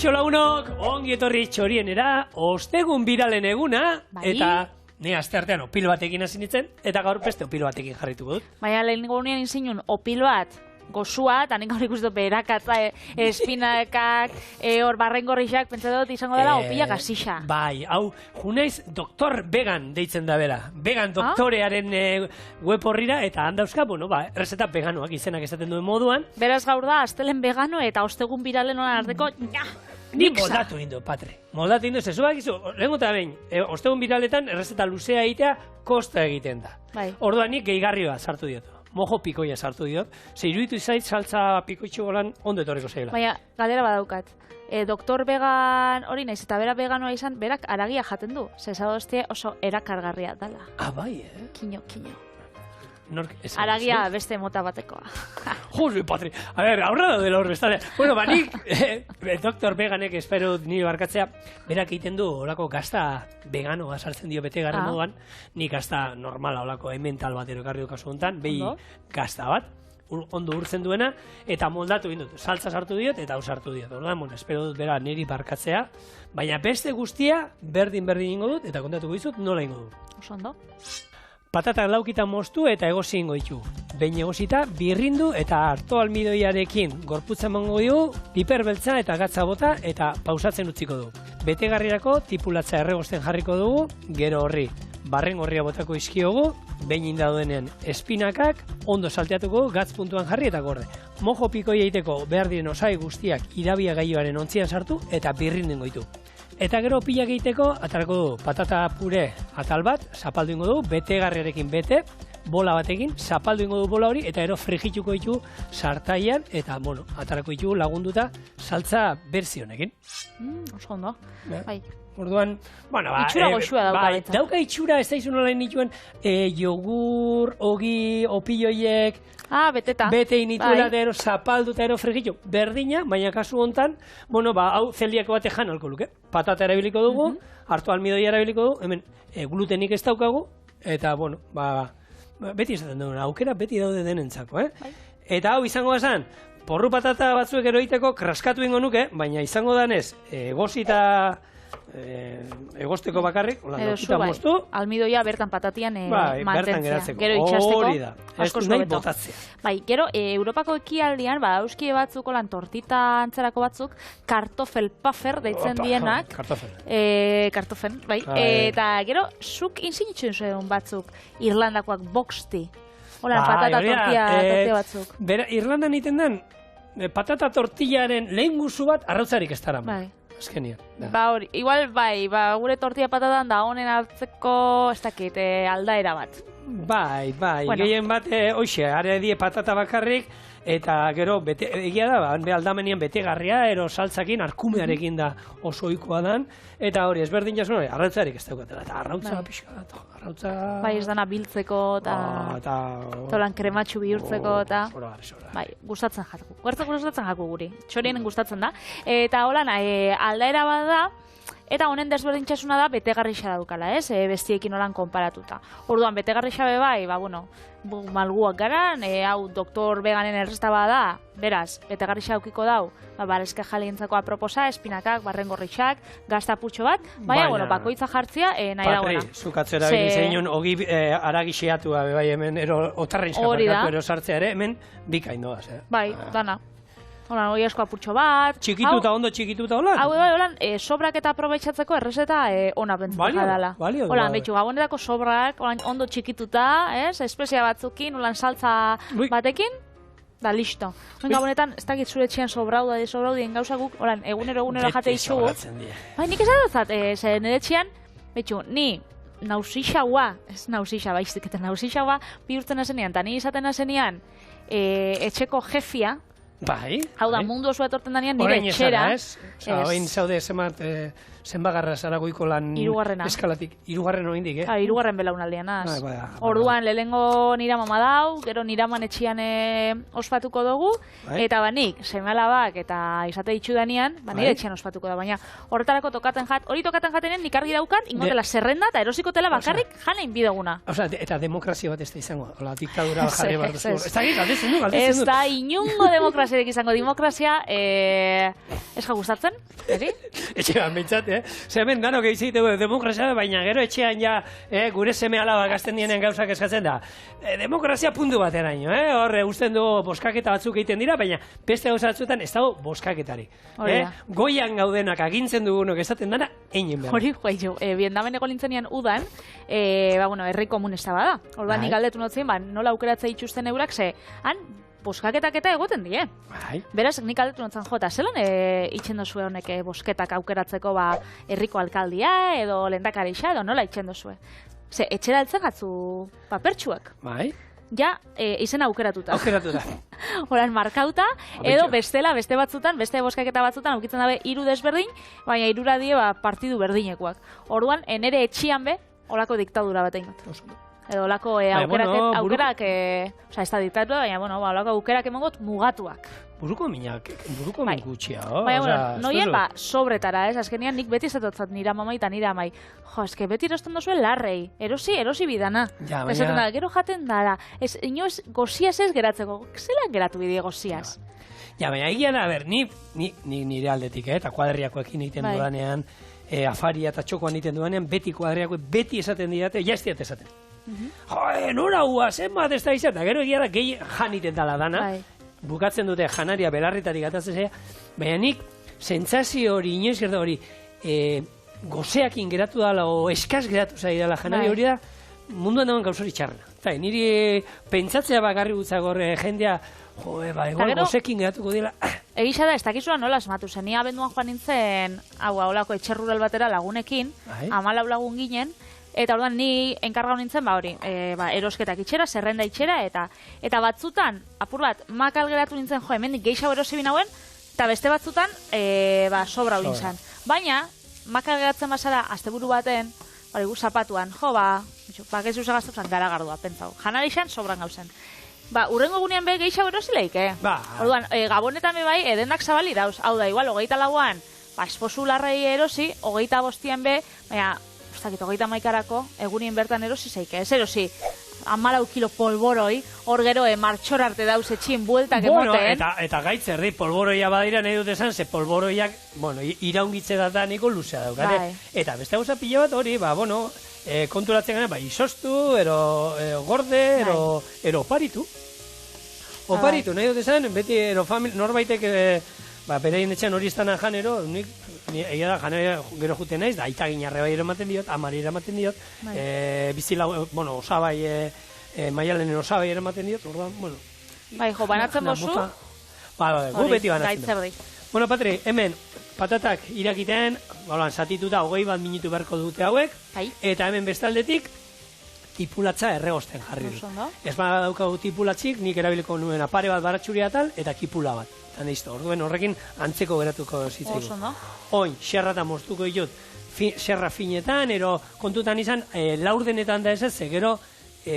Kaixo lagunok, ongi etorri txorienera, ostegun biralen eguna, eta ne asteartean opil batekin hasi nintzen, eta gaur beste opil batekin jarrituko dut. Baina lehenengo unean inzinun, opil bat, gozua, eta nik gaur ikustu berakatza, espinakak, hor barrengorrixak, pentsa dut izango dela opila gazixa. Bai, hau, junaiz doktor vegan deitzen da bera. Vegan doktorearen web horrira, eta handauzka, bueno, errezeta veganoak izenak esaten duen moduan. Beraz gaur da, astelen vegano eta ostegun biralen honan arteko, Ni moldatu indo, Patre. Moldatu indo, zezuak izu, lehenko eta behin, ostegun biraletan errezeta luzea egitea kosta egiten da. Orduan nik gehigarrioa sartu diot. Mojo pikoia sartu diot. Ze iruditu izait saltza pikoitxu golan ondo etorriko zeila. Baina, galdera badaukat. Doktor vegan hori naiz eta bera veganoa izan, berak aragia jaten du. Zezadozte oso erakargarria dala. Bai, Kino. Aragia beste mota batekoa. Jose, Patri. A ver, ahorrado de los restaurantes. Bueno, nik, doktor veganek espero nire barkatzea, berak egiten du olako gazta veganoa sartzen dio bete garren moduan, nik gazta normala olako emental bat erokarri dukazu hontan, behi gazta bat, ondo urtzen duena, eta moldatu egin dut. Saltza sartu diot, eta hau sartu diot. Orduan, espero dut bera niri barkatzea, baina beste guztia berdin ingo dut, eta kontatuko dizut nola ingo dut. Oso ondo. Patatak laukitan moztu eta egosi ingo ditu. Behin egosita, birrindu eta harto almidoiarekin gorputza emango digu, piper beltza eta gatza bota eta pausatzen utziko du. Betegarrirako tipulatza erregosten jarriko dugu, gero horri barrengorria botako izkiogu, behin indaduenean espinakak, ondo salteatuko gatz puntuan jarri eta gorde. Mojo pikoi egiteko behar diren osai guztiak irabia gaioaren ontzian sartu eta birrindu ditu. Eta gero pilak egiteko, atarako du patata pure atal bat, zapaldu ingo du, betegarriarekin bete, bola batekin, zapaldu ingo du bola hori, eta gero frigituko ditu sartaian, eta, bueno, atarako ditu lagunduta saltza berzionekin. Oso ondo, bai. Orduan, bueno, itxura goxua dauka betza. Dauka itxura, ez daizun olain nituen, jogur, ogi, opilloiek, beteta. Bete inituela eta ero zapalduta ero frigitu. Berdina, baina kasu hontan, bueno, hau zeliako bate jan alko luke. Patata erabiliko dugu, hartu almidoia erabiliko dugu, hemen glutenik ez daukagu, eta, bueno, beti esaten dugu, aukera beti daude denentzako, Eta hau izango esan, porru patata batzuek eroiteko kraskatu ingo nuke, baina izango danez, egosita egosteko bakarrik, lokita moztu. Almidoia bertan patatian mantentzea. Gero itxasteko. Hori da, ez du nahi botatzea. Bai, gero, Europako ekialdean, dauzkie batzuk, tortita antzerako batzuk, kartofel puffer deitzen dienak. Kartofen, bai. Eta gero, zuk inzinitzen zuen batzuk, Irlandakoak boxti. Hola, patata tortilla batzuk. Irlandan iten den, patata tortillaren lehen guzu bat arrautzarik ez dara. Bai. Azkenian. Hori, igual bai, gure tortilla patatan da honen hartzeko, ez dakit, aldaera bat. Bai, gehien bat, hoxe, are die patata bakarrik, eta gero, egia da, aldamenean betegarria, ero saltzakin, arkumearekin da oso ohikoa dan, eta hori, ezberdin jasun hori, arrautzarik ez daukatela, eta arrautza pixka, arrautza... Bai, ez dana biltzeko, eta tolan krematxu bihurtzeko, eta... Bai, gustatzen jaku. Gustatzen jaku guri, txorien gustatzen da. Eta holan, aldaera bat da, eta honen desberdintxasuna da betegarrixa daukala, bestiekin holan konparatuta. Orduan, betegarrixa bai, malguak gara, hau doktor veganen erresta da, beraz, betegarrixa daukiko dau, barezke jalientzako aproposa, espinakak, barrengorrixak, gaztaputxo bat, baina, bakoitza jartzia nahi dagoena. Patri, zukatzera egin ogi aragixiatu bai hemen, otarrein zaparkatu sartzea ere, hemen bikain doaz. Bai, dana. Holan, hori asko apurtxo bat. Txikituta, ondo txikituta, holan? Hau, holan, sobrak eta aprobetxatzeko errezeta ona bentzuta dala. Holan, betxu, gabonetako sobrak, ondo txikituta, espezia batzukin, holan, saltza batekin, da, listo. Gabonetan, ez dakit zure txian sobraudien gauza guk, holan, egunero jate itxugu. Bai, nik esatzen dut, nire txian, betxu, ni nausixaua, ez nausixa, baizik eta nausixaua, bihurtzen azenean, eta ni izaten azenean, etxeko jefia, bai. Hau da, mundu oso etorten danean nire etxera. Oin zaude zenbagarra zaragoiko lan eskalatik. Irugarren oindik, Irugarren belaunaldean, az. Orduan, lehengo nira mama dau, gero niraman etxian ospatuko dugu, eta banik, semealabak eta izate ditxu danean, nire etxian ospatuko da, baina horretarako tokaten jatenean nik argi daukan, ingotela zerrenda eta erosikotela bakarrik janein bideguna. Eta demokrazia bat ez da izango, diktadura jarri bat. Ez da inungo demokrazia. klaserik izango demokrazia, ez ja gustatzen, eri? Etxean bintzat, Hemen danok egiteko demokrazia, baina gero etxean ja gure seme alaba gazten dienen gauzak eskatzen da. Demokrazia puntu bateraino, Horre, usten du boskaketa batzuk egiten dira, baina beste gauza batzuetan ez dago boskaketari. Goian gaudenak agintzen dugunok esaten dana, einen behar. Hori, biendameneko nintzenean udan, herri komunista bada. Orduan nik galdetu notzen, nola aukeratzea itxusten eurak, ze, han, boskaketak eta egoten die. Beraz, nik galdetu notzen eta zelan itxen dozue honek bosketak aukeratzeko herriko alkaldia, edo lehendakarixa, edo nola itxen dozue. Ze, etxera altzen gatzu papertxuak. Ja, izena aukeratuta. Horan markauta, edo beste batzutan, beste boskaketa batzutan, aukitzen dabe 3 desberdin, baina 3 die partidu berdinekoak. Orduan, enere etxian be, olako diktadura bat egingot. Edo olako aukerak, ez da diktadura, baina, olako aukerak emongot mugatuak. Buruko min gutxia, Baina, noien sobretara, azkenean nik beti zetotzat nira mamai eta nira amai. Eske beti erosten dozuen larrei, erosi bidana. Esaten da, gero jaten dara, inoz goziaz ez geratzeko, zelan geratu bide goziaz? Baina, egia da, nire aldetik, eta kuadriakoekin egiten dudanean, afaria eta txokoan egiten dudanean, beti kuadriakoek beti esaten didate, jaztiat esaten. Nora hua, zenbat ez da izan, gero egia da, gehi jan iten dala dana, bukatzen dute janaria belarritatik atatzea, baina nik sentsazio hori, inoiz gerta hori, gozeakin geratu dala o eskaz geratu zai dela janaria hori da, munduan dagoen gauzori txarrena. Niri pentsatzea bakarri gutzagor jendea, egon gozekin geratuko dela. Egisa da, ez dakizua nola asmatu zen, ni abenduan joan nintzen, holako etxerrural batera lagunekin, 14 lagun ginen, eta orduan ni enkargau nintzen, erosketak itxera, zerrenda itxera, eta batzutan, apur bat, makal geratu nintzen, hemendik gehiago erosi binauen, eta beste batzutan, sobra hori nintzen. Baina, makal geratzen basara, asteburu baten, gu zapatuan, gezu segaztuzan garagardua, pentsau. Janarixan, sobran gauzen. Urrengo gunean be gehiago erosileik, Orduan, gabonetan be bai, edenak zabali dauz. Hau da, igual, 24an, esposu larrei erosi, 25an be, baina, 31arako, egunien bertan erosi zeik, ez erosi, 14 kilo polboroi, hor gero martxor arte dauz etxin bueltak emoten. Eta gaitzerri, polboroia badira nahi dut esan, ze polboroiak, iraungitze dataniko luzea daukate. Eta beste gauza pila bat hori, konturatzen gana, izostu, gorde, oparitu. Oparitu, nahi dut esan, beti norbaitek, bereien etxean hori iztanan janero, egia da, janera gero juten naiz, da aita ginarre bai eramaten diot, amari eramaten diot, bizila, osabai, maialenen osabai eramaten diot, orduan, banatzen bozu? Gu beti banatzen. Patri, hemen, patatak irakiten, zatituta 21 minutu beharko dute hauek, eta hemen bestaldetik, tipulatza erregosten jarri dut. Ez daukagu tipulatzik, nik erabiliko nuen pare bat baratxuria tal, eta kipula bat. Orduen horrekin antzeko geratuko zitzaigu. Oin, xerratan moztuko ditut, xerra finetan, kontutan izan, laurdenetan da ez, gero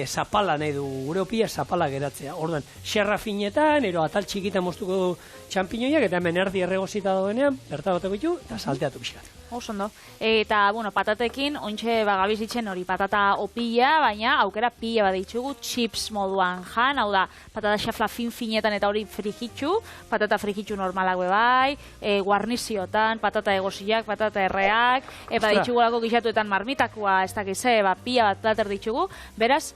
zapala nahi du, gure opia zapala geratzea. Orduan, xerra finetan, atal txikitan moztuko txampiñoiak, eta hemen erdi erregozita doenean, bertabateko ditu, eta salteatu pixkat. Osondo. Eta, patatekin, ointxe bagabizitzen hori patata opila, baina aukera pila bat ditugu, chips moduan jan, hau da, patata xafla fin-finetan eta hori frigitxu, patata frigitxu normalak bai, guarniziotan, patata egosiak, patata erreak, eta ditugulako gixatuetan marmitakoa, ez dakize, pila bat plater ditugu, beraz,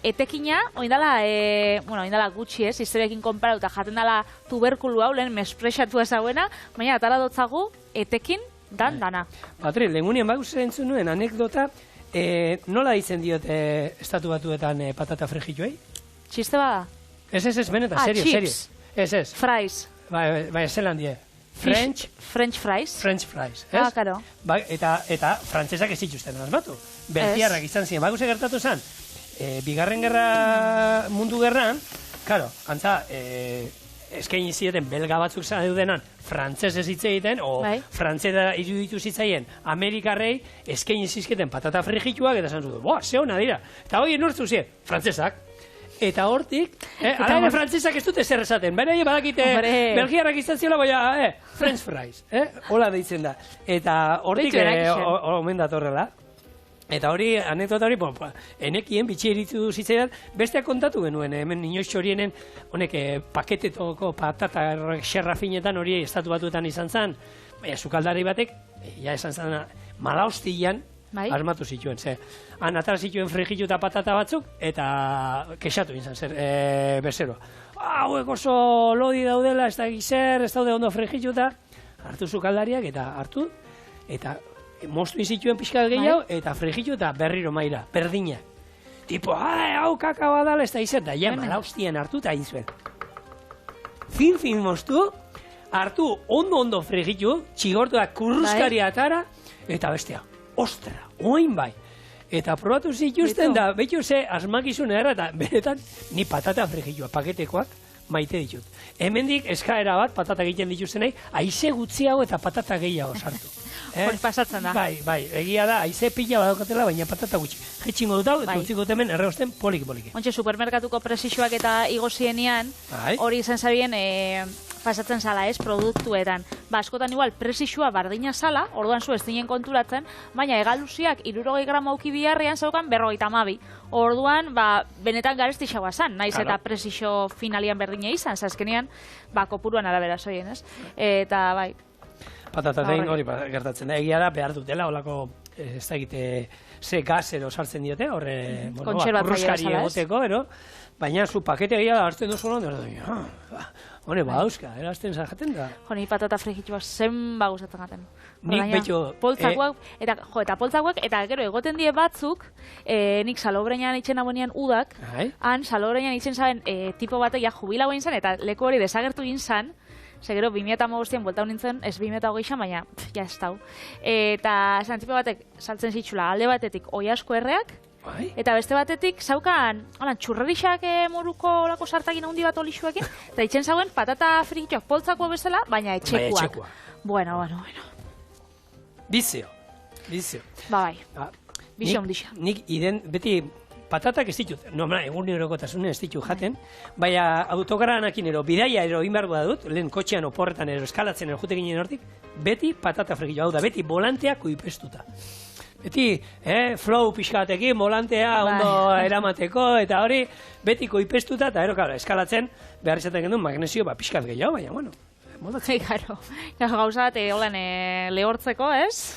etekina, oindala gutxi ez, izterekin konparauta jaten dala tuberkulu hau, lehen mesprexatu ezauena, baina atara dotzagu, etekin, dana. Patri, lehengunien baguzen entzun nuen anekdota, nola ditzen diot estatu batuetan patata frigituei? Txiste bada? Ez, benetan, serio. Chips. Ez. Fries. Bai, zelan die. French fries. French fries, ez? Karo. Eta frantzesak ez dituzten asmatu. Belgiarrak izan ziren, baguze gertatu zen, bigarren mundu gerran, karo, antza, eskaini zieten belga batzuk zaudenan frantzesez hitz egiten, frantzera iruditu zitzaien Amerikarrei eskaini zizketen patata frigituak, eta esan zuten, ze hona dira. Eta hori nortzu ziren, frantzesak. Eta hortik, ara frantzesak ez dute zer esaten, beraie badakite belgiarrak izan ziola, baina, French fries, hola deitzen da. Eta hortik, omen datorrela. Eta hori, anekdota hori, enekien bitxi eritzu zitzaidan, besteak kontatu genuen, hemen inoiz txorienen, honek paketetoko patata xerra finetan hori estatu batuetan izan zen, baina sukaldari batek, ja esan zen, malaustian asmatu zituen, han atara zituen frijitu eta patata batzuk, eta kexatu izan zer, bezeroa. Hauek oso lodi daudela, ez da gizer, ez daude ondo frijitu eta hartu sukaldariak eta hartu, eta moztu izituen pixkat gehiago, eta frijitu eta berriro maira, berdinak. Tipo, hau kaka badala, ez da izan, da ja malaustien hartu eta izuen. Fin moztu, hartu ondo frijitu, txigortu da kurruzkaria atara, eta bestea, ostra, oin bai. Eta probatu zituzten, da betu ze asmakizun erra, eta benetan, ni patata frijitua, paketekoak, maite ditut. Hemendik eskaera bat, patata egiten dituztenei, haize gutxiago eta patata gehiago sartu. Hori pasatzen da. Bai, egia da, haize pila badaukatela, baina patata gutxi. Jetxingo dut hau, eta utziko temen erreosten poliki. Ontxe, supermerkatuko presixoak eta igozienean, hori izan zabien, pasatzen zala ez, produktuetan. Askotan igual, presixua bardina zala, orduan zu ez dinen konturatzen, baina egaluziak 60 gramo auki biharrean zaukan 52. Orduan, benetan garestixagoa zan, naiz eta presixo finalian berdina izan, zazkenean, kopuruan arabera zoien, ez? Eta, bai. Patatatein hori gertatzen da, egia da, behar dutela, holako, ez da egite, ze gazero sartzen diote, horre, kurruskari egoteko, baina zu pakete egia da, hartzen duzu honen, hone, badauzka, erazten zahaten da. Honi, patata frigitxua zen baguzatzen gaten. Nik betxo... Eta poltzakuak, eta gero egoten die batzuk, nik salobreinan itxen abonean udak, han salobreinan itxen zaben tipo batek ja jubilago inzan, eta leku hori desagertu inzan, gero 2015 bueltau nintzen, ez 2008an, baina ja ez dau. Eta esan tipo batek saltzen zitxula alde batetik oi asko erreak, eta beste batetik zaukan txurrerixak moruko lako sartakin handi bat olixuekin, eta itxen zauen patata frigitxoak poltzakoa bezala, baina etxekuak. Bueno. Bizio. Bai. Bizio hondixa. Nik beti patatak ez ditut, egun erokotasunen ez ditut jaten, baina autogaranekin bidaia inbar dut, lehen kotxean oporretan eskalatzen jutekin hortik, beti patata frigitxoa, hau da, beti volanteak uipestuta. Beti, flow pixkatekin, volantea ondo eramateko, eta hori, beti koipestuta, eta eskalatzen, behar izaten genuen magnesio pixkat gehiago, baina, bueno, modatzen. Gauza bat, lehortzeko, ez?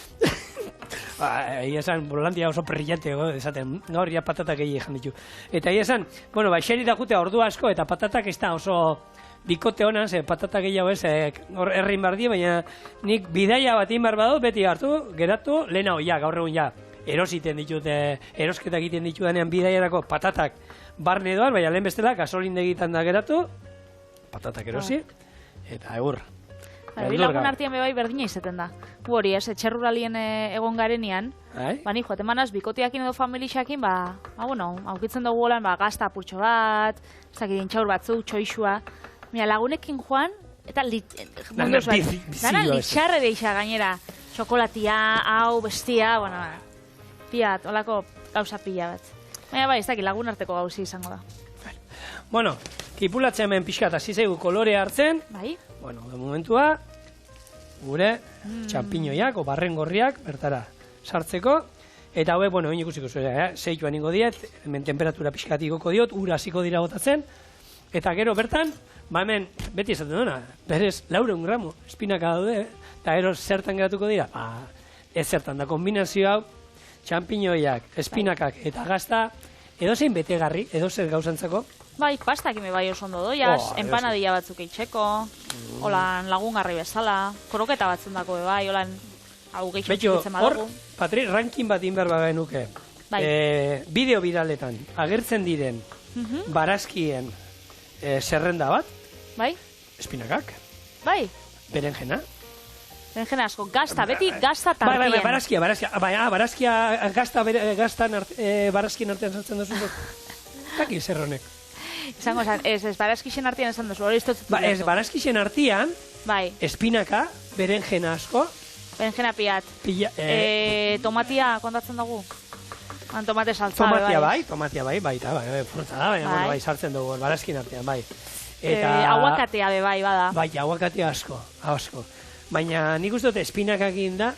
Ia esan, volantia oso perrillante, esaten, gaur ja patatak gehiago ditu. Eta ia esan, bueno, xeri da jute ordu asko, eta patatak ez da oso bikote honan, patatak gehiago ez, errein bardi, baina nik bidaia bat inbar badut, beti hartu, geratu, lehena hoia, gaur egun ja, erositen ditut, erosketak egiten ditu denean bidaiarako patatak barne doan, baina lehen bestela, gasolindegitan da geratu, patatak erosi, eta egur. Bilagun artian bebai berdina izaten da. Hori, etxerruralien egon garenean, bani joaten manaz, bikotiakin edo familixakin, aukitzen dugu holan, gazta apurtxo bat, zakidin txaur batzuk, txoixua, lagunekin joan, eta dana litxarre deixa gainera, txokolatia, hau, bestia, piat, holako gauza pila bat. Baina ez dakit lagun arteko gauzi izango da. Bueno, kipulatzen hemen pixka eta zizegu kolore hartzen, bueno, de momentua, gure txampiñoiak o barrengorriak bertara sartzeko, eta hauek, bueno, ikusiko zuen, zeituan ingo diet, hemen temperatura pixkat igoko diot, ura hasiko dira botatzen, eta gero bertan, hemen, beti esaten duna, berez, 400 gramo, espinaka daude, eta gero zertan geratuko dira, ez zertan da, kombinazio hau, txampiñoiak, espinakak eta gazta, edo zein betegarri, edo zer gauzantzako, Bai, pastak ime bai oso ondo doiaz, empanadilla batzuk eitxeko, holan lagungarri bezala, kroketa batzen dako bai, holan hau gehiago txikitzen badago. Hor, Patri, rankin bat inber bagenuke. Bideo bidaletan, agertzen diren barazkien zerrenda bat. Bai. Espinakak. Bai. Berenjena. Berenjena asko, gazta, beti gazta tartien. Barazkia, barazkien artean sartzen duzu. Taki zer honek. Izango esan, ez barazkixen artean esan duzu, hori iztotzen duzu. Ez barazkixen artean, espinaka, berenjena asko. Berenjena piat. Tomatia kontatzen dugu? Tomate saltza, Tomatia bai, fruta da, baina sartzen dugu, barazkin artean, bai. Aguakatea bai, bada. Bai, aguakatea asko. Baina nik uste dut espinakakin da,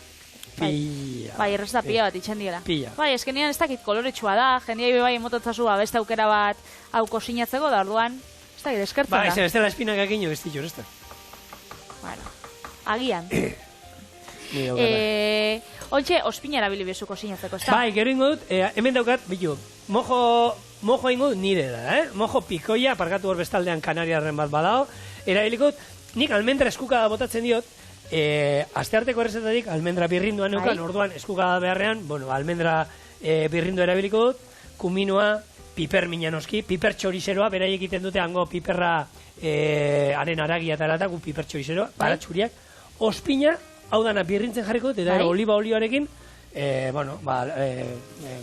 Pilla. Bai, errezeta pila bat itxen diela. Pilla. Bai, eskenean ez dakit koloretsua da, jendeai bai emototzazu beste aukera bat hau kosinatzeko, da orduan, ez dakit, eskertzen da. Ba, ez dela espinakak ino ez ditu, ez da? Bueno, agian. Ontxe, ospina erabili bezu kosinatzeko, ez da? Bai, gero ingo dut, hemen daukat, bitu, mojo ingo dut nire da, Mojo pikoia, parkatu hor bestaldean kanariarren bat badao, erabiliko dut, nik almendra eskukada botatzen diot, astearteko errezetatik almendra birrinduan neukan, orduan eskukada beharrean, bueno, almendra birrindu erabiliko dut, kuminoa, piper minanoski, piper txorizeroa, beraiek egiten dute hango piperra haren aragia eta gu piper txorizeroa, baratxuriak, ospina, hau dana birrintzen jarriko dut, eta oliba olioarekin,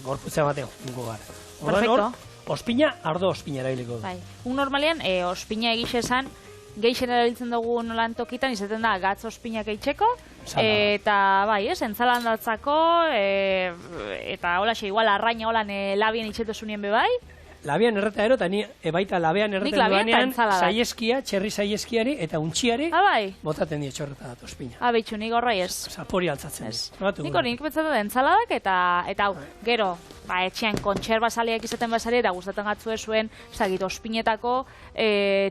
gorputza bateo, ninko gara. Perfecto. Ospina, ardo ospina erabiliko dut. Bai, normalean, ospina egixe esan, geixen erabiltzen dugu nolan tokitan, izaten da, gatz ospinak eitzeko, eta bai, entzalandatzako, eta holaxe, igual arraina holan labien itxetesunien bebai. Labian erreta ero, eta ni baita labean erreten duanean, saieskia, txerri saieskiari eta untxiari, botaten die txorreta dat ospina. Betxu, nik horrei ez. Zapori altzatzen. Nik hori nik betzatzen da entzaladak, eta hau, gero, etxean kontxerba saliak izaten basari, eta gustatzen gatzue zuen, zagit, ospinetako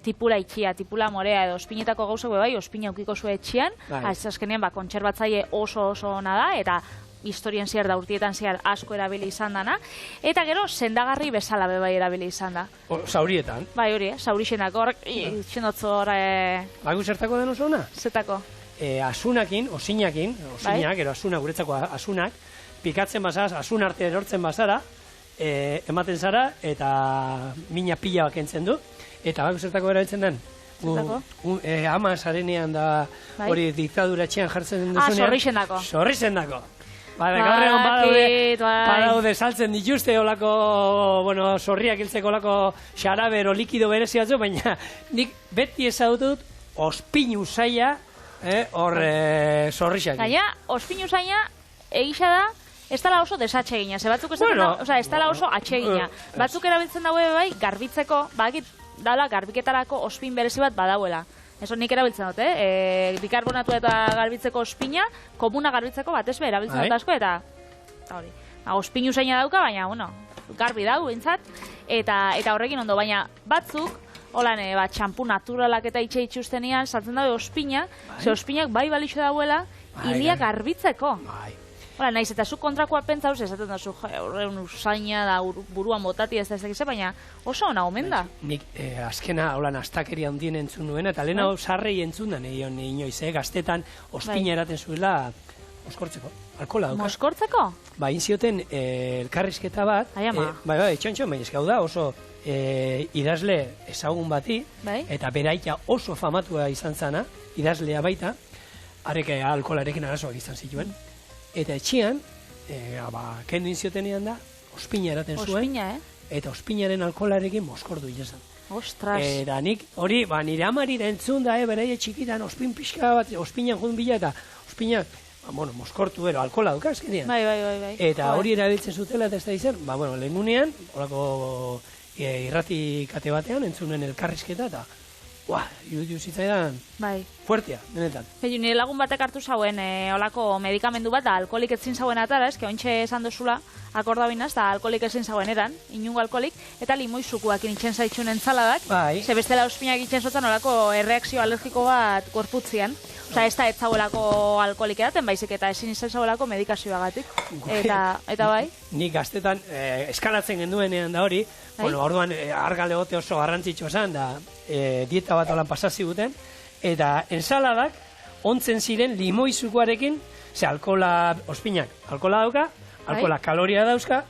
tipula itxia, tipula morea, edo ospinetako gauzak bai, ospina ukiko zuen etxean, azkenean, kontxerbatzaile oso ona da, eta historien zehar da, urtietan zehar asko erabili izan dana, eta gero sendagarri bezala bebai erabili izan da. Zaurietan? Bai, hori, zaurixenak hor, txendotzo hor... Bagu zertako den oso ona? Zetako? Asunakin, osinak, ero asuna, guretzako asunak, pikatzen bazaz, asun arte erortzen bazara, ematen zara, eta mina pila bakentzen du, eta bagu zertako erabiltzen den? Ama zarenean da hori diktadura etxean jartzen duzunean. Zorrixendako. Zorrixendako. Gaur egon badaude saltzen dituzte olako, zorriak hiltzeko olako xarabero likido bereziatzu, baina nik beti ezagutut ospinu zaila hor zorrixak. Gaina, ospinu zaila egisa da, ez dala oso desatxegina, ze batzuk ez dala oso atxegina. Batzuk erabiltzen daue bai, garbitzeko, bakit dala garbiketarako ospin berezi bat badauela. Eso nik erabiltzen dut, bikarbonatu eta garbitzeko ospina, komuna garbitzeko batez be erabiltzen dut asko, eta hori. Ospinu zaina dauka, baina, garbi dau, bintzat, eta horrekin ondo, baina batzuk, holan, txampu naturalak eta itxe itxustenean, sartzen dago ospina, ze ospinak bai balixo dauela, hilia garbitzeko. Hola, naiz, eta zu kontrakoa pentsa hau, esaten da zu, horreun usaina da buruan botati ez da ez dakize, baina oso ona omen da. Nik azkena, holan, astakeri handien entzun nuena, eta lehena sarrei entzun da, inoiz, gaztetan ospina eraten zuela moskortzeko, alkohola dauka. Moskortzeko? Ba, inzioten elkarrizketa bat, txontxo, baina eskau da, oso idazle ezagun bati, eta beraita oso famatua izan zana, idazlea baita, arek alkoholarekin arazoak izan zituen. Eta etxean, kendu inziotenean da, ospina eraten zuen, eta ospinaren alkoholarekin moskordu izan. Ostras! Eta nik, hori, nire amari da entzun da, beraia txikitan, ospin pixka bat, ospinan jun bila, eta ospinak, moskortu ero, alkohola duka, azkenean. Bai. Eta hori erabiltzen zutela, eta ez da izan, lehengunean, horako irrati kate batean, entzunen elkarrizketa, eta iruditu zitzaidan fuertea, denetan. Nire lagun batek hartu zauen olako medikamendu bat, da alkoholik etzin zauen atara, eske ointxe esan dozula, akorda binaz, da alkoholik ezin zauen eran, inungo alkoholik, eta limoizukuak initxen zaitxun entzaladak, ze bestela ospinak itxen zotan olako erreakzio alergiko bat gorputzian. Osa, ez da ez zauelako alkoholik edaten, baizik eta ezin izan zauelako medikazioagatik. Eta bai? Nik gaztetan eskalatzen genduenean da hori, orduan argale gote oso garrantzitsua esan, da dieta bat olan pasazio guten, eta ensaladak ontzen ziren limoizukoarekin, ze alkohola, ospinak, alkohola dauka, alkohola kaloria dauzka,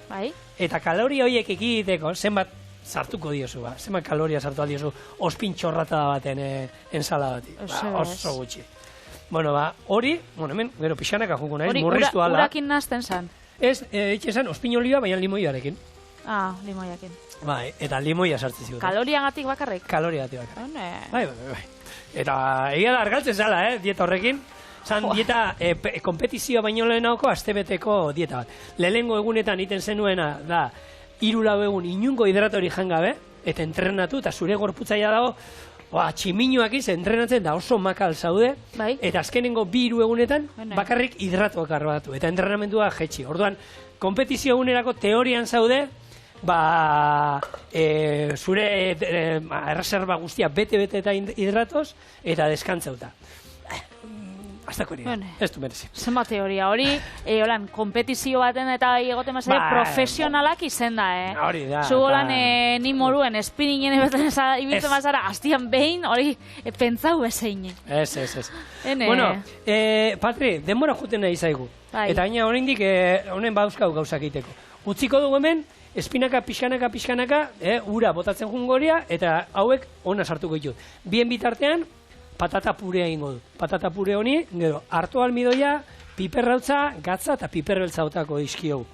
eta kaloria horiek ekiditeko, zenbat sartuko diozu, zenbat kaloria sartu diozu ospin txorratada baten ensaladati. Oso gutxi. Hori, hemen, gero pixanaka juko nahi, murriztu ala. Hori urakin nazten zan? Ez, itxesan, ospin olioa, baina limoiarekin. Limoiarekin. Eta limoia sartzen ziguten. Kaloriagatik bakarrik? Kaloriagatik bakarrik. Bai. Eta egia da argaltzen zala, dieta horrekin. Zan dieta, kompetizioa baino lehenauko, astebeteko dieta bat. Lehengo egunetan iten zenuena da, 3-4 egun inungo hidratori jangabe, eta entrenatu, eta zure gorputzaia dago, tximinoak entrenatzen da oso makal zaude, eta azkenengo 2 egunetan bakarrik hidratuak arbatu, eta entrenamendua jetxi. Orduan, kompetizio egunerako teorian zaude, zure erreserba guztia bete-bete eta hidratoz, eta deskantzauta. Aztako hori, ez du merezi. Zenba teoria, hori, kompetizio baten eta egoten mazare profesionalak izen da, Hori da. Zu holan, ni moruen, espininen ibiltzen mazara, hastian behin, hori, pentsau bezein. Ez. Bueno, Patri, denbora juten nahi zaigu. Eta gaina oraindik honen badauzkau gauzak egiteko. Utziko dugu hemen, espinaka, pixkanaka, ura botatzen jungoria, eta hauek ona sartuko ditut. Bien bitartean, patata purea ingo dut. Patata pure honi, gero, harto almidoia, piperrautza, gatza eta piperbeltza otako dizkiogu.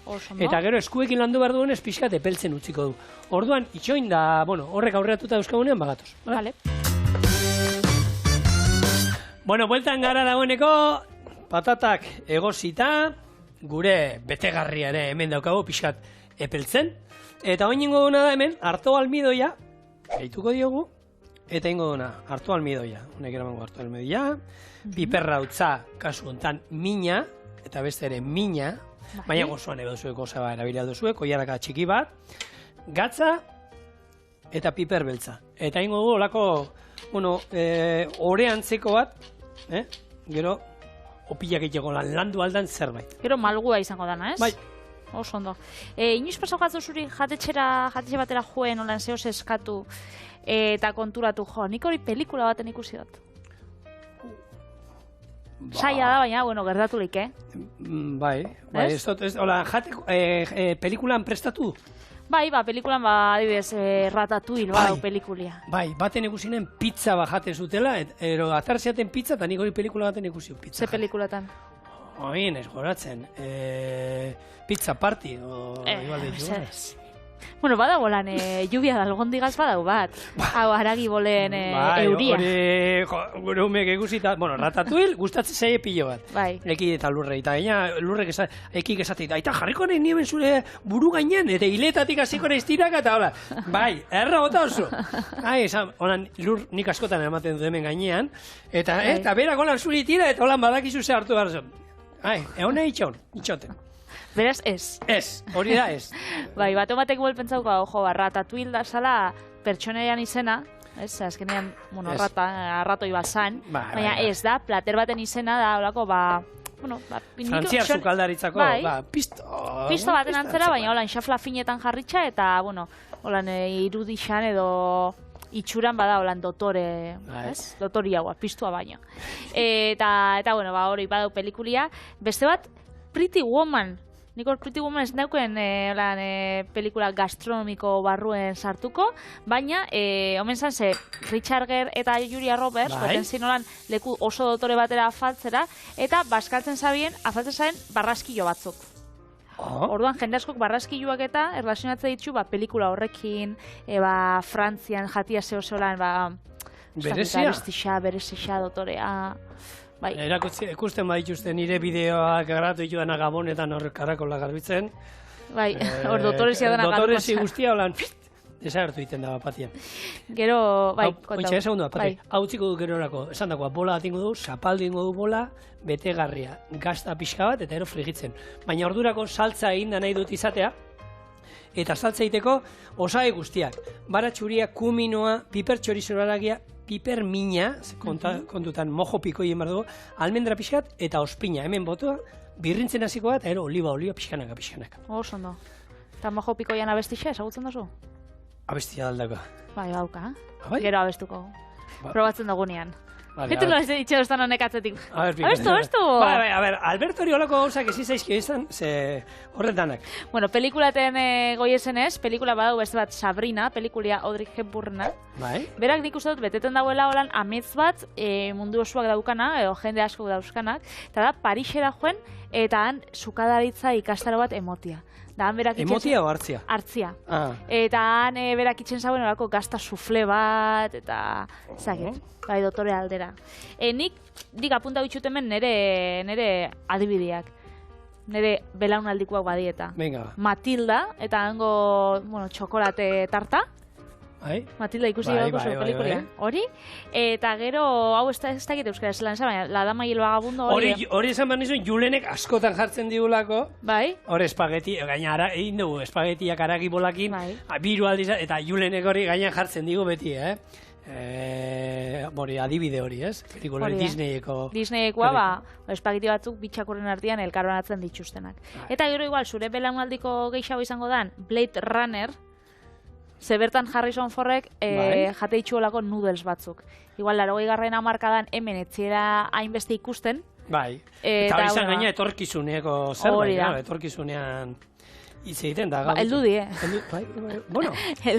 Eta gero, eskuekin landu behar duenez, pixkat epeltzen utziko du. Orduan, itxoin da, horrek aurreatuta euskagunean bagatoz. Vale. Bueno, bueltan gara dagoeneko, patatak egosita, gure betegarria ere hemen daukagu, pixkat epeltzen. Eta oin ingo duna da hemen, harto almidoia, gehituko diogu, eta ingo duna, hartu almidoia, honek eramango hartu almidoia, piperrautza, kasu hontan, mina, eta beste ere mina, baina gozoan edo zuek goza erabili aldozuek, oiaraka txiki bat, gatza eta piperbeltza. Eta ingo du, olako, oreantzeko bat, gero, opilak egiteko landu aldan zerbait. Gero malgua izango dana, ez? Bai. Oso ondo. Inoiz pasau gatzu zuri jatetxe batera joen, olan zehoz eskatu, eta konturatu nik hori pelikula baten ikusi dut. Saia da, baina, gertatulik, Bai, pelikulan prestatu? Bai, pelikulan, adibidez, Ratatouille, pelikulia. Bai, baten ikusinen pizza bajate zutela, ero atarziaten pizza, eta nik hori pelikula baten ikusi pizza. Ze pelikulatan? Oin, ez goratzen. Pizza party, igual de juez. Bueno, badago lan, lluvia da algondigaz badau bat. Hau, haragi bolen euria. Hori, gure humeek egusita, Ratatouille gustatzen zaie pilo bat. Bai. Eki eta lurre, eta lurrek ekik esatik, eta jarriko nahi nieben zure buru gainean, eta hiletatik hasiko nahi tiraka, eta hola. Bai, erra bota oso. Holan, lur nik askotan ematen du hemen gainean, eta berak holan zuri tira, eta holan badakizu ze hartu behar zuen. Egon nahi itxoten. Beraz, ez. Ez, hori da ez. Bai, batek guel pentsauko, Ratatouille da zala pertsoneian izena, ez, azkenean, arratoi bat zan, baina ez da, plater baten izena da, holako, Frantziar sukaldaritzako, pisto baten antzera, baina holan xafla finetan jarritxa, eta, holan irudixan edo itxuran bada holan dotore, ez? Dotoriagoa, pistua baina. Eta hori, badau pelikulia. Beste bat, Pretty Woman. Nik hor Pretty Woman ez naukuen pelikula gastronomiko barruen sartuko, baina, omen zan ze, Richard Gere eta Julia Roberts, goten zinolan leku oso dotore batera afaltzera, eta baskaltzen zabien, afaltzen zaben barraskilo batzuk. Orduan, jende askok barraskiluak eta erlazionatzen ditu pelikula horrekin, Frantzian jatia zeo-zeolan, berezia dotorea. Ikusten badituzte nire bideoak garatu ditudana Gabonetan hor karakola garbitzen. Bai, hor dotorezia dena garbitzen. Dotorezi guztia holan, desagertu egiten da bapatian. Gero, bai, kontau. Ointxe, segundu, Patri, hau utziko du gerorako, esan dagoa, bola bat ingo du, zapaldu ingo du bola, betegarria, gazta pixka bat, eta ero frigitzen. Baina ordurako saltza egin da nahi dut izatea, eta saltza egiteko osagai guztiak. Baratxuria, kuminoa, piper txorizoraragia, piper mina, kontutan mojo pikoien behar dugu, almendra pixkat eta ospina, hemen botua, birrintzen hasiko bat, eta ero oliba pixkanaka. Oso ondo. Eta mojo pikoian abestixa, ezagutzen duzu? Abestia daldako. Bai, bauka. Gero abestuko. Probatzen dugunean. Eta lo ez ditxe ustan honek atzetik. Abestu! Bai, Alberto hori holako gauzak ezin zaizkio izan, ze horretanak. Bueno, pelikulaten goiezen ez, pelikula badau beste bat Sabrina, pelikulia Audrey Hepburna. Bai. Berak nik uste dut, beteten dagoela holan amets bat mundu osoak daukana, edo jende asko dauzkanak, eta da Parisera joen, eta han sukadaritza ikastaro bat emotia. Emotia o hartzia? Hartzia. Eta han berak itxen zauen horako gazta sufle bat, eta zaket, bai dotore aldera. Nik apunta bitxut hemen nire adibideak. Nire belaunaldikoak badieta. Venga. Matilda, eta hango txokolate tarta. Matilda ikusi dugu zu pelikulia. Hori, eta gero, hau ez dakit euskaraz lan esan, baina La Dama y el Vagabundo hori. Hori esan behar nizuen, Julenek askotan jartzen digulako. Bai. Hori espageti, gaina egin dugu, espagetiak aragi bolakin, biru aldiz, eta Julenek hori gainan jartzen digu beti, adibide hori, ez? Pelikula Disneyeko. Disneyekoa, espageti batzuk bitxakurren artean elkarbanatzen dituztenak. Eta gero igual, zure belaunaldiko gehiago izango dan, Blade Runner, zebertan Harrison Fordek jate itxuolako noodles batzuk. Igual, 80. hamarkadan hemen etziera hainbeste ikusten. Bai, eta hori izan gaina etorkizuneko zerbait, etorkizunean hitz egiten da. Eldu die. Eldu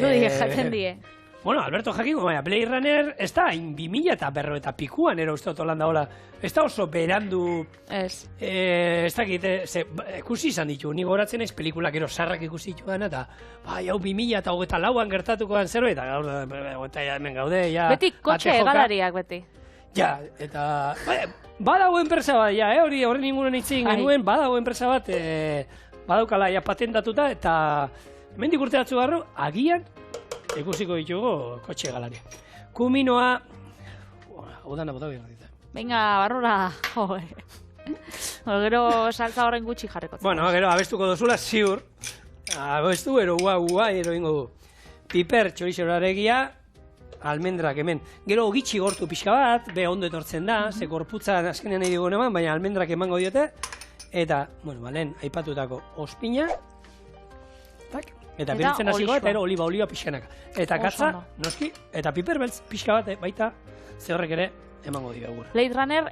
die, jaten die. Bueno, Alberto Jakingo, Blade Runner ez da 2000 eta berro eta pikuan ero uste otolan daola. Ez da oso berandu... Ez. Ez dakit, ikusi izan ditu, ni goratzen ez pelikulak ero sarrak ikusi dituan, eta hau 2000 eta 24an gertatuko den zerbait, eta gaur, hemen gaude, ja... Beti kotxe egalariak, beti. Ja, eta... Badago enpresa bat, hori inguruan itzin genuen, badago enpresa bat, badaukala patentatuta, eta hemendik urte batzu barru, agian, ikusiko ditugu kotxe galari. Kuminoa... Udana bota behar dita. Venga, barrura. Gero saltza horren gutxi jarreko. Bueno, gero abestuko dozula, ziur. Abestu, ero ero ingo du. Piper txorizoraregia, almendrak hemen. Gero ogitxi gortu pixka bat, ondo etortzen da, ze gorputza azkenean nahi digun eman, baina almendrak emango diote. Eta, lehen, aipatutako ospina, eta beritzen hasiko eta ero oliba pixkanaka. Eta katza, noski, eta piper beltz pixka bat baita, ze horrek ere emango dira gur. Blade Runner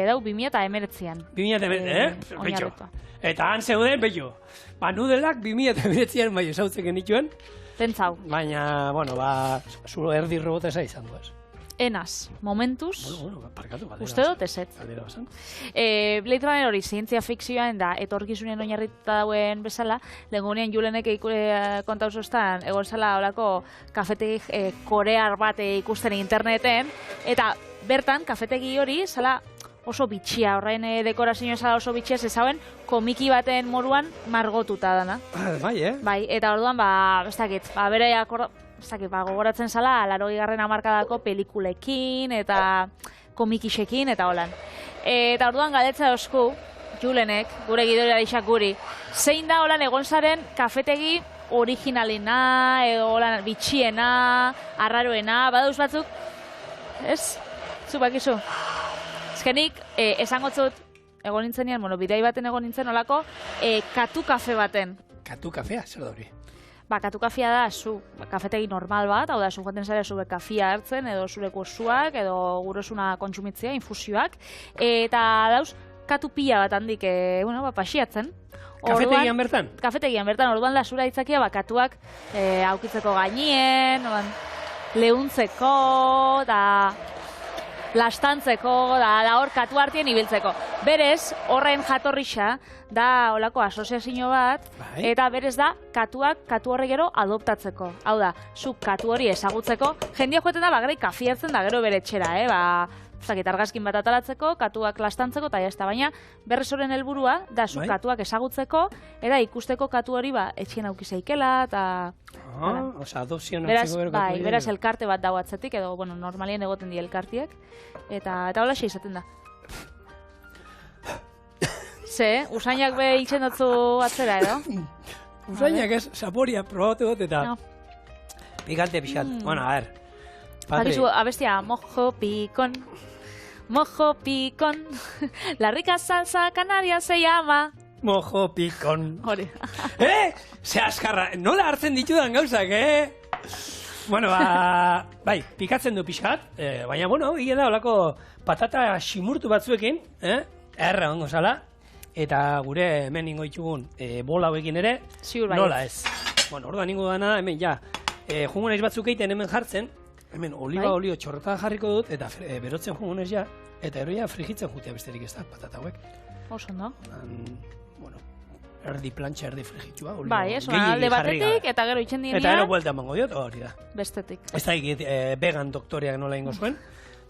dau 2019an. 2019, betxo. Eta han zeuden, betxo. Nudelak 2019an bai esautzen genituen. Tentzau. Baina, zu erdi robota eza izan du ez. Enaz, momentuz, parkatu, uste dut eset. Blade Runner hori zientzia fikzioan da etorkizunen oinarrituta dauen bezala, lehengunean Julenek kontauzostan egon zela horako kafetegi korear bat ikusten interneten, eta bertan kafetegi hori zela oso bitxia, horren dekorazioa zela oso bitxia, zezauen komiki baten moruan margotuta dana. Bai, Bai, eta orduan, ez dakit, bere gogoratzen zala, 80. hamarkadako pelikulekin eta komikixekin eta holan. Eta orduan galdetza osku, Julenek, gure gidoria deixak guri, zein da holan egon zaren kafetegi originalena, edo holan bitxiena, arraroena, badauz batzuk, ez? Zubakizu. Ezkenik, esangotzut, egon nintzenean, bidai baten egon nintzen olako, katu kafe baten. Katu kafea, zer da hori? Katu kafea da, kafetegi normal bat, hau da, zu joaten zara zure kafia hartzen, edo zure kosuak, edo gurosuna kontsumitzea, infusioak, eta dauz, katu pila bat handik, pasiatzen. Kafetegian bertan? Kafetegian bertan, orduan lasura ditzakia, katuak aukitzeko gainien, lehuntzeko, da... lastantzeko, da hor katu artien ibiltzeko. Berez, horren jatorrixa, da olako asoziazio bat, eta berez da, katu horre gero adoptatzeko. Hau da, zuk katu hori ezagutzeko, jendia joeten da, bagrei kafi hartzen da gero bere txera, argazkin bat atalatzeko, katuak lastantzeko, eta jazta, baina berrez horren helburua da, zuk katuak ezagutzeko, eta ikusteko katu hori etxien aukizeikela, eta... Osa, adopzioan hartzeko bero katu hori. Beraz, elkarte bat dago atzetik, edo, normalien egoten di elkartiek, eta hola xe izaten da. Ze, usainak be hiltzen dutzu atzera, edo? Usainak ez, saporia probatu dut, eta... Pikante pixat. Bueno, a ver. Pakizu, abestia, mojo picón, la rica salsa canaria se llama... Mojo picón. Hori. Ze askarra, nola hartzen ditudan gauzak, Bueno, bai, pikatzen du pixkat, baina, hile da, olako patata simurtu batzuekin, erra ongo zala, eta gure hemen ingo ditugun bola hauekin ere, nola ez. Bueno, orduan ingo dana, hemen, jungo naiz batzuk egiten hemen jartzen, hemen oliba olio txorrota jarriko dut, eta berotzen jungo naiz eta ero frigitzen jutea besterik ez da, patata hauek. Oso, no? Erdi plantxa, erdi frigitua. Bai, eso, alde batetik, eta gero itxen dinean. Eta gero buelta emango diot, hori da. Bestetik. Ez da egit, vegan doktoriak nola ingo zuen,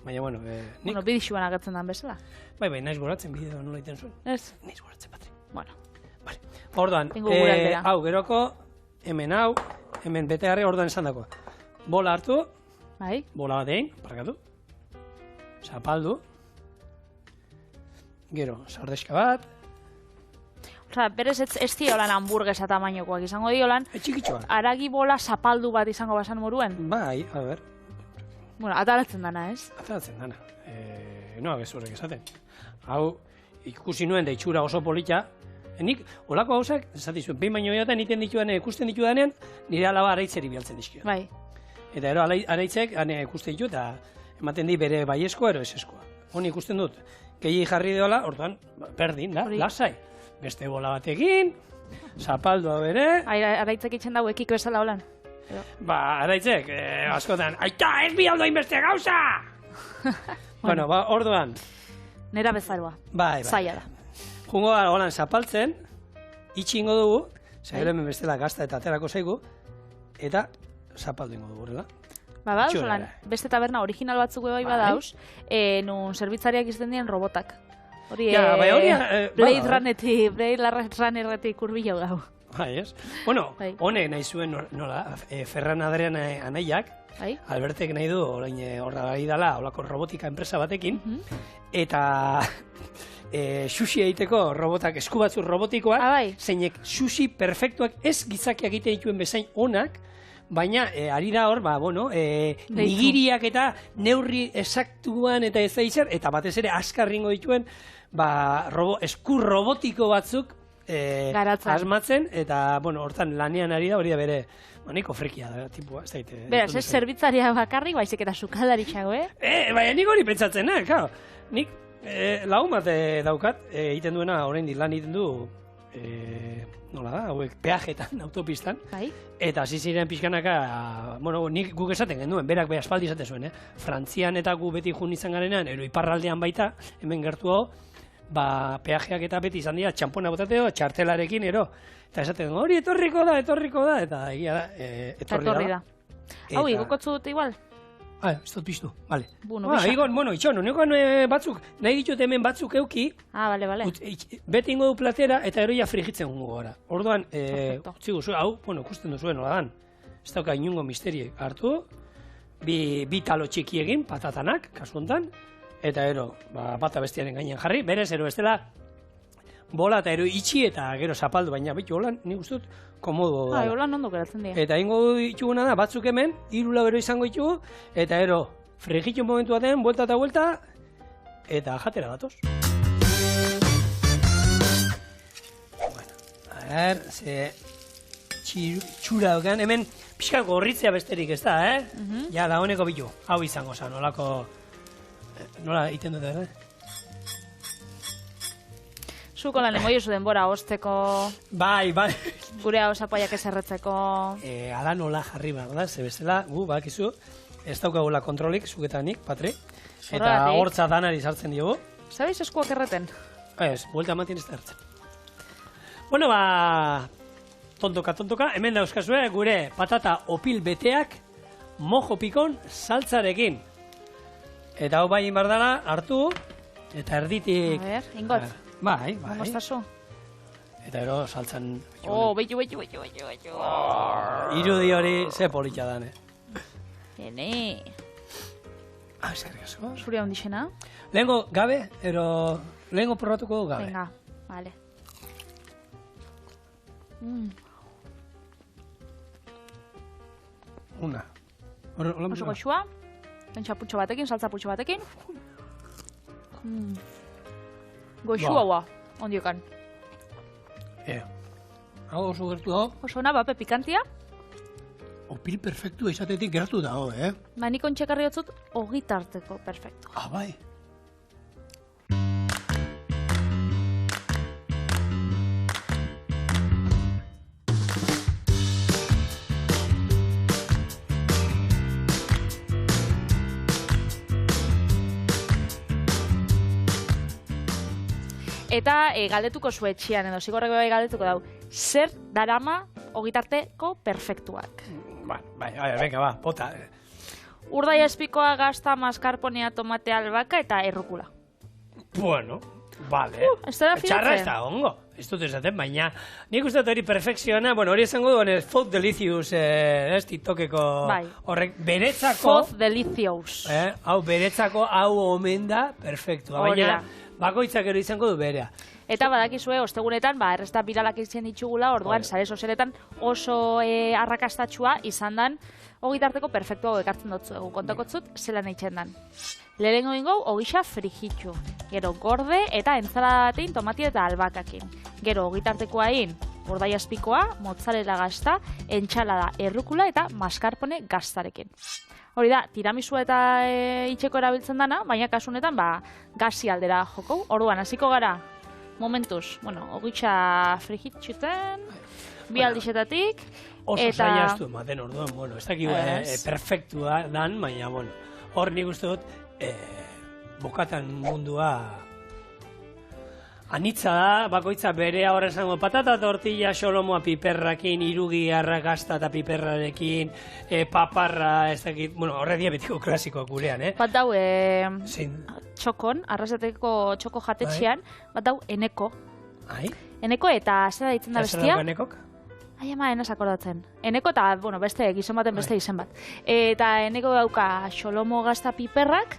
baina, nik... Bidixuan agertzen dan bezala. Bai, naiz goratzen bideo nola iten zuen. Ez? Naiz goratzen, Patri. Bueno. Vale. Orduan, hau, geroko, hemen bete harri orduan esan dakoa. bola hartu, Bai. bola bat egin, parkatu, zapaldu, gero, sardeska bat, Osa, berez ez diolan hamburguesa tamainokoak izango diolan, txikitxoa. haragi bola zapaldu bat izango basan moruen. Bai, a ber, Bueno, ataratzen dana, ez? ateratzen dana. Noa gezurrek esaten. Hau, ikusi nuen da itxura oso polita, nik, olako gauzak, esatizuen, behin baino gehiagotan ikusten ditudanean, nire alaba araitzeri bialtzen dizkio. Bai. Eta ero araitzek ikusten ditu eta ematen di bere baieskoa ero eseskoa. Honi ikusten dut, gehi jarri deola, orduan, berdin da, lasai. Beste bola batekin, zapaldua bere. Araitzek itxen dago ekik bezala holan. Ba, araitzek, askotan, aita, ez bi aldoin beste gauza! Bueno, ba, orduan. Nera bezaroa. Bai. Zaila da. Jungo gara holan zapaltzen, itxingo dugu, gero hemen bestela gazta eta aterako zaigu, eta zapaldu ingo dugu, horrela. Ba, badauz, holan, beste taberna original batzuk bai badauz, nun zerbitzariak izten dien robotak. Hori, Blade Runneretik urbillo gau. Bai, ez? Bueno, honek nahi zuen, nola, Ferran Adrian anaiak, Albertek nahi du, orain horra gai dela, holako robotika enpresa batekin, eta sushi egiteko robotak, esku batzuk robotikoak, zeinek sushi perfektuak ez gizakiak egite dituen bezain onak, baina ari da hor, nigiriak eta neurri esaktuan eta ez da izan, eta batez ere askarringo dituen, esku robotiko batzuk asmatzen, eta, hortan lanean ari da, hori da bere, niko frekia da, tipua, ez daite. Beraz, ez zerbitzaria bakarrik, baizik eta sukadaritxago, Baina nik hori pentsatzen, klar. Nik lagun bat daukat, egiten duena, oraindik lan egiten du, nola da, hauek peajetan, autopistan, eta hasi ziren pixkanaka, nik guk esaten genuen, berak be aspaldi esaten zuen, Frantzian eta gu beti jun izan garenean, ero iparraldean baita, hemen gertu hau, peajeak eta beti izan dira, txampona botateo, txartelarekin, ero, eta esaten hori etorriko da, eta egia da, etorri da. Hau, igokotzu dut igual? Ez dut piztu, bale. Egon, itxon, honekoan batzuk, nahi ditut hemen batzuk euki, bale. beti ingo du platera, eta eroia frigitzen gungo gara. Orduan, utzi guzu, hau, ikusten duzuen, hola dan, ez dauka inungo misteri hartu, bi talo txiki egin, patatanak, kasu hontan, eta ero, bata bestiaren gainean jarri, berez, ero bestela, bola eta ero itxi eta gero zapaldu, baina bitu holan, nik ustut, komodo da. Holan ondo geratzen dira. Eta ingo dituguna da, batzuk hemen, 3 lau izango ditugu, eta ero, frigitu momentu baten, buelta eta buelta, eta jatera datoz. Txura dukan, hemen pixka gorritzea besterik ez da, Ja, da honeko bitu, hau izango zen, nolako, nola egiten dut, Zuko lan emoio zu denbora osteko... Bai. Gure hau zapaiak ezerretzeko... Ala nola jarri behar da, ze bestela, gu, bakizu, ez daukagula kontrolik, zuketanik, Patri, eta hortza danari sartzen diogu. Zabeiz eskuak erreten? Ez, buelta ematien ez da ertzen. Bueno, tontoka, hemen dauzkazue, gure patata opil beteak, mojo pikon saltzarekin. Eta hau bain bardala, hartu, eta erditik... A ber, ingot. Bai. Mostazu. Eta ero saltzan... Beitu. Irudi hori ze politxa dane. Hene. Eskerrik asko. Zuria hundixena. Lehengo gabe, lehengo probatuko du gabe. Venga, vale. Una. Oso goxua. Pentsa putxo batekin, saltza putxo batekin. Goxua hua, ondiokan. Hau oso gertu dago. Oso ona, bape pikantia. Opil perfektua izatetik gertu dago, Nik ontxekarri hotzut, ogitarteko perfektua. Bai. Eta galdetuko zuetxian, edo zigorreko galdetuko dau, zer darama ogitarteko perfektuak? Bai, venga, bota. Urdai espikoa, gazta, maskarponea, tomate albaka eta errukula. Bueno, Vale. Txarra ez da, ongo. Ez dut esaten, baina nik uste hori perfekziona, bueno, hori esango duen Food Delicious, TikTokeko horrek, beretzako... Food Delicious. Hau, beretzako, hau omen da, perfektua, baina bakoitzak ero izango du berea. Eta badakizue, ostegunetan, errezta biralak izan ditugula, orduan, sare sozialetan oso arrakastatxua izan dan, ogitarteko perfektu hau ekartzen dutzu, kontakotzut, zelan eitzen dan. Lehenengo ingo, ogixa frijitxu. Gero, gorde eta entzalatein tomati eta albakakin. Gero, ogitarteko hain, urdai azpikoa, mozzarella gazta, entxalada errukula eta mascarpone gaztarekin. Hori da, tiramisu eta itxeko erabiltzen dana, baina kasunetan, gazi aldera joko. Orduan, hasiko gara, momentuz, ogixa frijitxuten, bi aldixetatik. Oso zaila ez du ematen orduan, ez dakik perfektua dan, baina, hor nik uste dut, bokatan mundua anitza da, bakoitza berea horre zango, patata tortilla, xolomoa piperrakin, irugi arragasta eta piperrarekin, paparra, ez dakit, horre diabetiko klasikoak gurean, Bat dau, txokon, arrasateko txoko jatetxean, bat dau, eneko. Eneko eta zera ditzen da bestia. Zer dago enekok? Ai, ama, enaz akordatzen. Eneko eta, beste, gizon baten beste izen bat. Eta eneko dauka xolomo gazta piperrak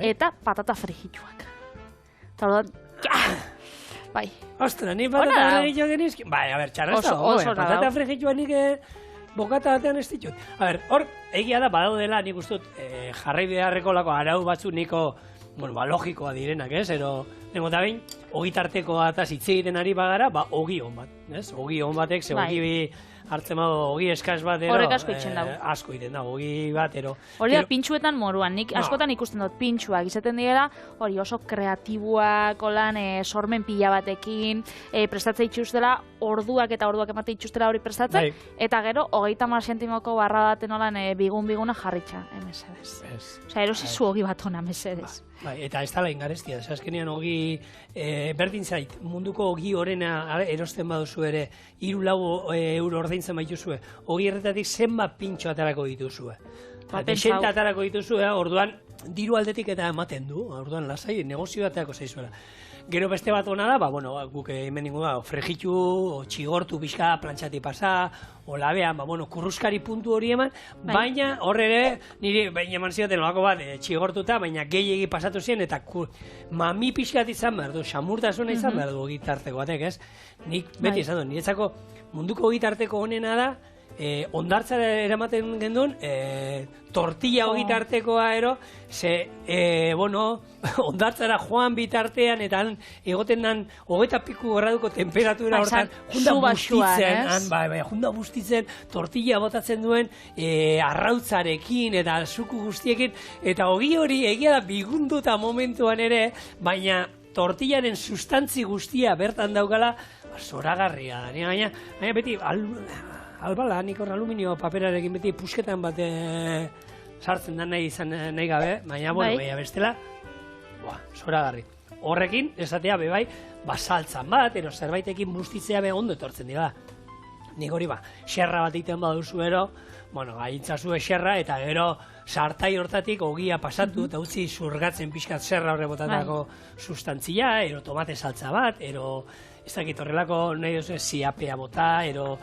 eta patata frijituak. Eta orduan, bai. Ostra, ni patata frijituak genizki? Bai, a ber, txarra ez da, patata frijituak nik bokata batean ez ditut. A ber, hor, egia da, badaudela nik ustut jarrai beharreko lako arau batzu niko, logikoa direnak, ero, nengo eta bain, ogitartekoa eta hitz egiten ari bagara, ogi hon bat, ez? Ogi hon batek, ze ogi hartzen badu, ogi eskaz bat, ero... Horrek asko itzen dago. Asko iten dago, ogi bat, ero... Hori da, pintxuetan moruan, nik askotan ikusten dut pintxuak, izaten dira, hori oso kreatibuak, olan, sormen pila batekin, prestatzea itxustela, orduak eta orduak emate itxustela hori prestatzen, eta gero, 30 sentimoko barra baten olan bigun-biguna jarritxa, mesedez. Osa, erosizu ogi bat ona, mesedez. Eta ez tala ingarestia, azkenean ogi berdin zait, munduko ogi horrena erosten baduzu ere, 3-4 euro ordaintzen baituzue, ogi erretatik zenbat pintxo atarako dituzue. Desenta atarako dituzue, orduan diru aldetik eta ematen du, orduan lasai, negozio aterako zaizuela. Gero beste bat hona da, guk hemen ningu da, frejitu, txigortu pixka, plantxati pasa, olabean, kurruskari puntu hori eman, baina horre ere, niri baina eman zidaten olako bat, txigortuta, baina gehiegi pasatu ziren, eta mami pixkat izan behar du, xamurtasuna izan behar du gitarteko batek, ez? Nik beti izan du, niretzako munduko gitarteko honena da, ondartzara eramaten gendun, tortilla ogitartekoa ero, ze, ondartzara joan bitartean, eta egoten dan, 20 piku graduko temperatura hortan, junda bustitzen, tortilla botatzen duen, arrautzarekin, eta suku guztiekin, eta ogi hori egia da bigunduta momentuan ere, baina tortillaren sustantzi guztia bertan daukala, zoragarria da, baina beti, albala, nik hor aluminio paperarekin beti pusketan bat sartzen da nahi gabe, baina bestela, zoragarri. Horrekin, esatea bebai, saltzan bat, ero zerbaitekin bustitzea ondo etortzen dira. Nik hori xerra bat egiten baduzu ero, gaintzazue xerra, eta gero sartai hortatik ogia pasatu, eta utzi zurgatzen pixkat zerra horre botatako sustantzia, ero tomate saltza bat, ero ez dakit horrelako nahi duzu ziapea bota, ero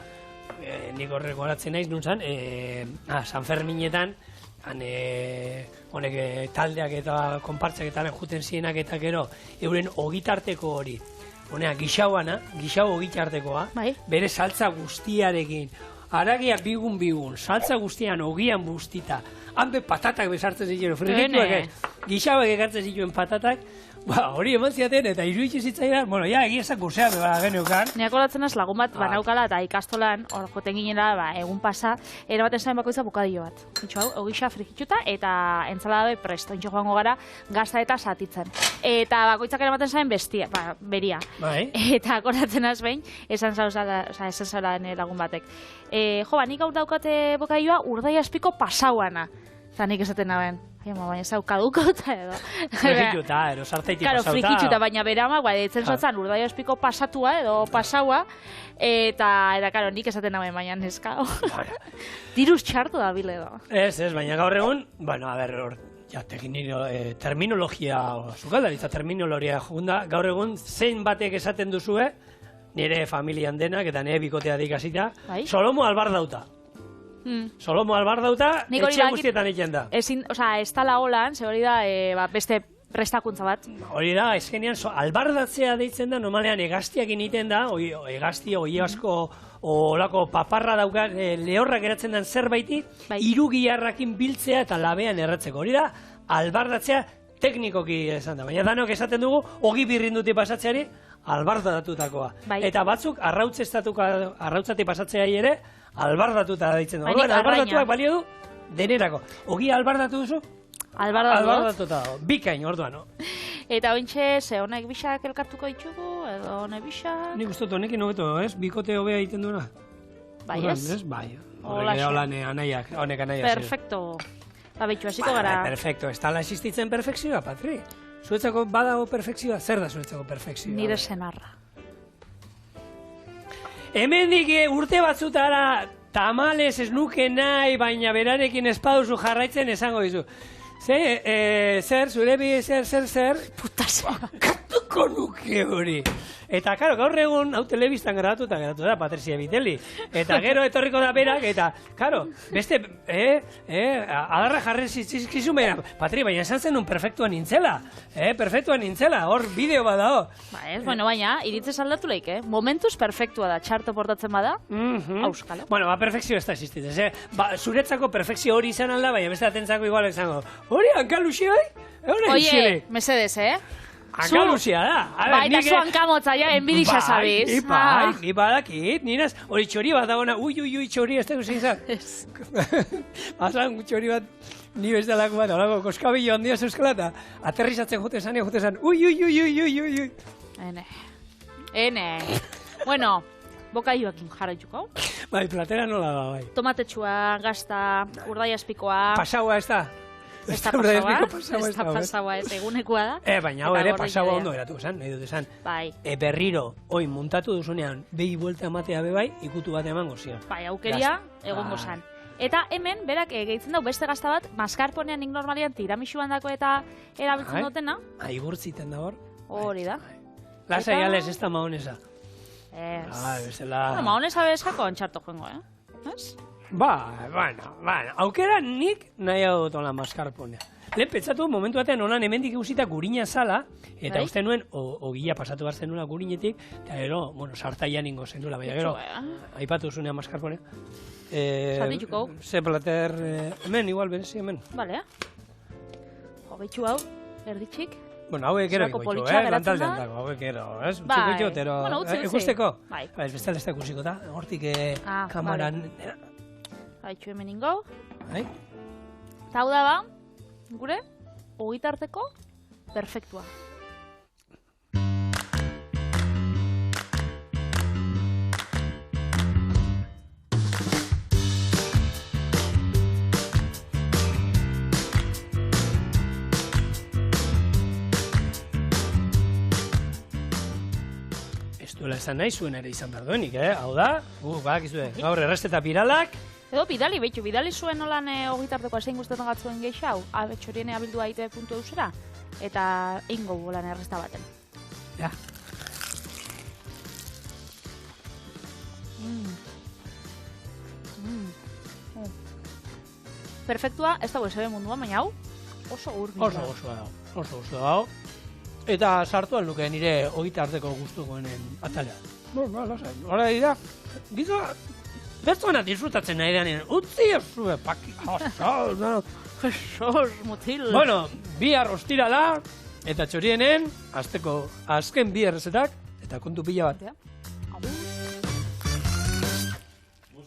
nik horreko horatzen naiz, nuntzan, San Ferminetan, honek taldeak eta konpartzak eta juten zienak eta gero, euren ogitarteko hori, honea, gixau ogitartekoa, bere saltza guztiarekin, haragia bigun, saltza guztian ogian bustita, hanbe patatak bezartzen zituen, frijituak gixauak ekartzen zituen patatak, hori eman ziaten eta iruditzen zitzaidan, egia esan guzea geneukan. Ni akordatzen az lagun bat banaukala eta ikastolan, hor joten ginela, egun pasa, erabaten zain bakoitza bukadillo bat. Itxo hau, ogixa frijituta eta entzalada presto, intxo joango gara gazta eta satitzen. Eta bakoitzak eramaten zain bestia, beria. Eta akordatzen az behin, esan zara lagun batek. Nik gaur daukate bokadilloa urdai azpiko pasauana. Eta nik esaten naben. Baina zau kadukota edo. Frikituta, ero sartaitik pasauta. Karo, frikituta, baina beramak, ditzen zotzan urdai azpiko pasatua edo pasaua, eta, karo, nik esaten naben baina neska. Diruz txartu da bile edo. Ez, baina gaur egun, terminologia, sukaldaritza terminologia junda, gaur egun zein batek esaten duzue, nire familian denak eta nire bikotea dikasita, Solomo albardauta. Solomo albardauta, etxe guztietan egiten da. Ez tala holan, ze hori da, beste prestakuntza bat. Hori da, eskenean, albardatzea deitzen da, normalean egaztiak egiten da, egazti, oi asko, olako paparra dauka, lehorrak eratzen den zerbaiti, irugiarrakin biltzea eta labean erratzeko. Hori da, albardatzea teknikoki esan da. Baina danok esaten dugu, ogi birrinduti pasatzeari, albardatutakoa. Eta batzuk, arrautzati pasatzeari ere, albardatuta deitzen da. Albardatuak balio du, denerako. Ogi albardatu duzu? Albardatuta, bikain, orduan, no? Eta ointxe, ze honek bisak elkartuko ditugu, edo honek bisak... Nik uste honekin hobeto, ez? Bikote hobea egiten duena. Bai, ez? Bai, horrek holan honek anaiak. Perfecto. Ba, betxu, hasiko gara. Perfecto, ez tala existitzen perfekzioa, Patri. Zuetzako badago perfekzioa, zer da zuetzako perfekzioa? Nire senarra. Hemendik urte batzutara tamales ez nuke nahi, baina berarekin espaduzu jarraitzen esango dizu. Zer, zure bi, zer? Puta zera. Katuko nuke hori. Eta, karo, gaur egun, hau telebistan geratu da, Patricia Vitelli. Eta gero etorriko da berak, eta, karo, beste, adarra jarren zizkizun behar. Patri, baina esan zen un perfektuan nintzela. Perfektuan nintzela, hor bideo badao. Bueno, baina, iritzez aldatu leik, momentuz perfektua da, txarto portatzen bada, auskalo. Bueno, perfekzio ez da existitzen, zuretzako perfekzio hori izan alda, baina beste atentzako igual izango. Hori, hankaluxi bai? Oie, mesedez, Hankaluxia da. Baita zu hankamotza, ja, enbidisa zabiz. Ni badakit, niraz, hori txori bat dagoena, ui, txori, ez da guzein zan. Azan, txori bat, ni bestelako bat, holako, koskabillo handia zeuskalata, aterrizatzen jote zan, ui. Ene. Bueno, bokaioakin jarraituko. Bai, platera nola da, bai. Tomatetxua, gazta, urdai aspikoa. Pasaua ez da. Ez da pasaua, ez egunekoa da. Baina hau ere pasaua ondo eratu esan, nahi dut esan. Bai. Berriro, oi, muntatu duzunean, behi buelta ematea bebai, ikutu bat emango zion. Bai, aukeria, egongo zan. Eta hemen, berak, gehitzen dau beste gazta bat, maskarponean nik normalian tiramisuan dako eta erabiltzen dutena. Igurtziten da hor. Hori da. Lasa iales ez da maonesa. Ez. Maonesa bezako antxarto joengo, Ez? Bueno, aukera nik nahi hau dut hola maskarponea. Lehen pentsatu momentu batean honan hemendik egusita gurina zala, eta uste nuen ogia pasatu behar zenula gurinetik, eta gero, sartaian ingo zenula, baina gero, aipatu zunean maskarponea. Zatituko. Ze plater, hemen, igual, berezi, hemen. Bale, Hogeitu hau, erditxik. Bueno, hauek ero egoitxo, lantaldean dago, hauek ero, ez? Utziko itxo, ikusteko? Bai. Bestal ez da ikusiko da, hortik kamaran... Haitxu hemen ingo. Bai. Eta hau da ba, gure, ogitarteko, perfektua. Ez duela esan nahi zuen ere izan behar duenik, Hau da, bakizue, gaur erresteta biralak, edo bidali zuen nolan ogitarteko zein guztetan gatzuen geixau, txorien abildua aite puntu eusera, eta ingo bolan erresta baten. Ja. Perfektua, ez dago esebe munduan, baina hau, oso urbi. Oso dago. Eta sartu alduke nire ogitarteko guztukoenen atalea. Hora dira, gizo, pertsona disfrutatzen nahi denean, utzi zue paki, Jesus, mutil. Bueno, bihar ostirala, eta txorienen, azken bi errezetak, eta kontu pila bat.